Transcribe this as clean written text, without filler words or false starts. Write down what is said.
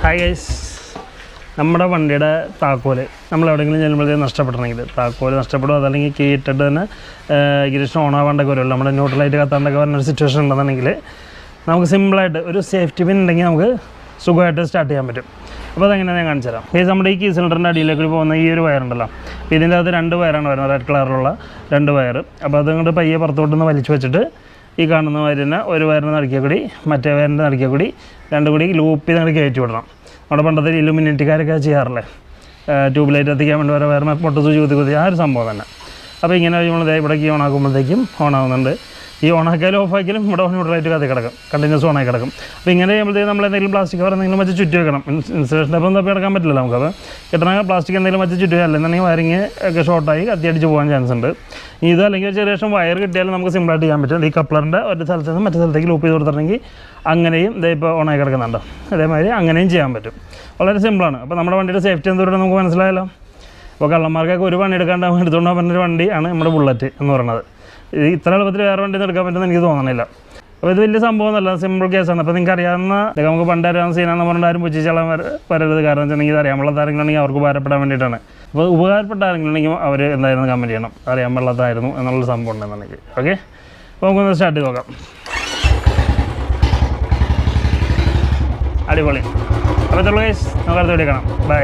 Hi guys, നമ്മുടെ വണ്ടിയുടെ താക്കോല് നമ്മൾ എവിടെയെങ്കിലും ചെല്ലുമ്പോഴത്തേക്കും നഷ്ടപ്പെടണമെങ്കിൽ താക്കോല് നഷ്ടപ്പെടും, അതല്ലെങ്കിൽ കീ ഇട്ടിട്ട് തന്നെ ഇഗ്നിഷൻ ഓൺ ആവാണ്ടൊക്കെ വരുമല്ലോ, നമ്മുടെ ന്യൂട്രലായിട്ട് കത്താണ്ടൊക്കെ വരുന്നൊരു സിറ്റുവേഷൻ ഉണ്ടെന്നുണ്ടെങ്കിൽ നമുക്ക് സിമ്പിളായിട്ട് ഒരു സേഫ്റ്റി പിൻ ഉണ്ടെങ്കിൽ നമുക്ക് സുഖമായിട്ട് സ്റ്റാർട്ട് ചെയ്യാൻ പറ്റും. അപ്പോൾ അതെങ്ങനെയാണ് ഞാൻ കാണിച്ചു തരാം. ഗൈസ്, നമ്മുടെ ഈ കീ സിലിണ്ടറിൻ്റെ അടിയിലേക്ക് പോകുന്ന ഈ ഒരു വയറുണ്ടല്ലോ, അപ്പോൾ ഇതിൻ്റെ അകത്ത് 2 വയറാണ് വരുന്നത്, റെഡ് കളറിലുള്ള 2 വയർ. അപ്പോൾ അതുകൊണ്ട് പയ്യെ പുറത്തോട്ടൊന്ന് വലിച്ചു വെച്ചിട്ട് ഈ കാണുന്ന വയറിന് ഒരു വയറിന് നടുക്കിയ കൂടി മറ്റേ വയറിൻ്റെ നടുക്കിയ കൂടി 2 കൂടി ലൂപ്പ് ചെയ്ത് കയറ്റി വിടണം. നമ്മുടെ പണ്ടത്തെ ഇലുമിനേറ്റിക്കാരൊക്കെ ചെയ്യാറില്ലേ, ട്യൂബ് ലൈറ്റ് എത്തിക്കാൻ വേണ്ടി വരെ വയറിന് പൊട്ട് സൂചി കുത്തി ആ ഒരു സംഭവം തന്നെ. അപ്പോൾ ഇങ്ങനെ നമ്മൾ ഇവിടെ കീ ഓണാക്കുമ്പോഴത്തേക്കും ഓണാകുന്നുണ്ട്. ഈ ഓണാക്കിയാലും ഓഫാക്കിയാലും ഇവിടെ ന്യൂട്രലായിട്ട് കത്തി കിടക്കും, കണ്ടിന്യൂസ് ഓണായി കിടക്കും. അപ്പോൾ ഇങ്ങനെ ചെയ്യുമ്പോഴത്തേക്കും നമ്മൾ എന്തെങ്കിലും പ്ലാസ്റ്റിക് കവർ എന്തെങ്കിലും വെച്ച് ചുറ്റി വെക്കണം. ഇൻസ്റ്റലേഷൻ്റെ അപ്പം തപ്പി കിടക്കാൻ പറ്റില്ല നമുക്ക്. അപ്പോൾ കിട്ടണ പ്ലാസ്റ്റിക് എന്തെങ്കിലും വെച്ച് ചുറ്റി വെക്കാം, അല്ലെന്നുണ്ടെങ്കിൽ വയറിങ് ഒക്കെ ഷോർട്ടായി കത്തിയടിച്ച് പോകാൻ ചാൻസ് ഉണ്ട്. ഇത് അല്ലെങ്കിൽ ചെറിയ ശേഷം വയർ കിട്ടിയാലും നമുക്ക് സിമ്പിളായിട്ട് ചെയ്യാൻ പറ്റും. ഈ കപ്ലറിൻ്റെ ഒരു സ്ഥലത്ത് നിന്ന് മറ്റേ സ്ഥലത്തേക്ക് ലൂപ്പ് ചെയ്ത് കൊടുത്തിട്ടുണ്ടെങ്കിൽ അങ്ങനെയും ഇതേ ഇപ്പോൾ ഓണായി കിടക്കുന്നുണ്ടോ, അതേമാതിരി അങ്ങനെയും ചെയ്യാൻ പറ്റും. വളരെ സിമ്പിളാണ്. അപ്പോൾ നമ്മുടെ വണ്ടിയുടെ സേഫ്റ്റി എന്തോരം നമുക്ക് മനസ്സിലായല്ലോ. അപ്പോൾ കള്ളന്മാർക്കൊക്കെ ഒരു പണി എടുക്കാണ്ട് എടുത്തുകൊണ്ട് പോകാൻ പറ്റുന്നൊരു വണ്ടിയാണ് നമ്മുടെ ബുള്ളറ്റ് എന്ന് പറയുന്നത്. ഇത് ഇത്ര എളുപ്പത്തിൽ വേറെ വണ്ടി എടുക്കാൻ പറ്റുമെന്ന് എനിക്ക് തോന്നണില്ല. അപ്പോൾ ഇത് വലിയ സംഭവമൊന്നുമല്ല, സിമ്പിൾ കേസാണ്. അപ്പോൾ നിങ്ങൾക്ക് അറിയാവുന്ന നമുക്ക് പണ്ട് അറിയാവുന്ന സീനാന്ന് പറഞ്ഞിട്ട് ആരും പുച്ഛിച്ചാൽ വരരുത്. കാരണം വെച്ചിട്ടുണ്ടെങ്കിൽ ഇത് അറിയാൻ പാടില്ലാത്ത ആരെങ്കിലുണ്ടെങ്കിൽ അവർക്ക് ഉപകാരപ്പെടാൻ വേണ്ടിയിട്ടാണ്. അപ്പോൾ ഉപകാരപ്പെട്ട ആരെങ്കിലുണ്ടെങ്കിൽ അവർ എന്തായിരുന്നു കമൻറ്റ് ചെയ്യണം, അറിയാൻ പാടില്ലാത്തായിരുന്നു എന്നുള്ളൊരു സംഭവം ഉണ്ടെന്നുണ്ടെങ്കിൽ. ഓക്കെ, അപ്പോൾ നമുക്കൊന്ന് സ്റ്റാർട്ട് ചെയ്ത് നോക്കാം. അടിപൊളി. അപ്പോൾ ഗൈസ്, നമുക്ക് അടുത്ത വീഡിയോ കാണാം. ബൈ.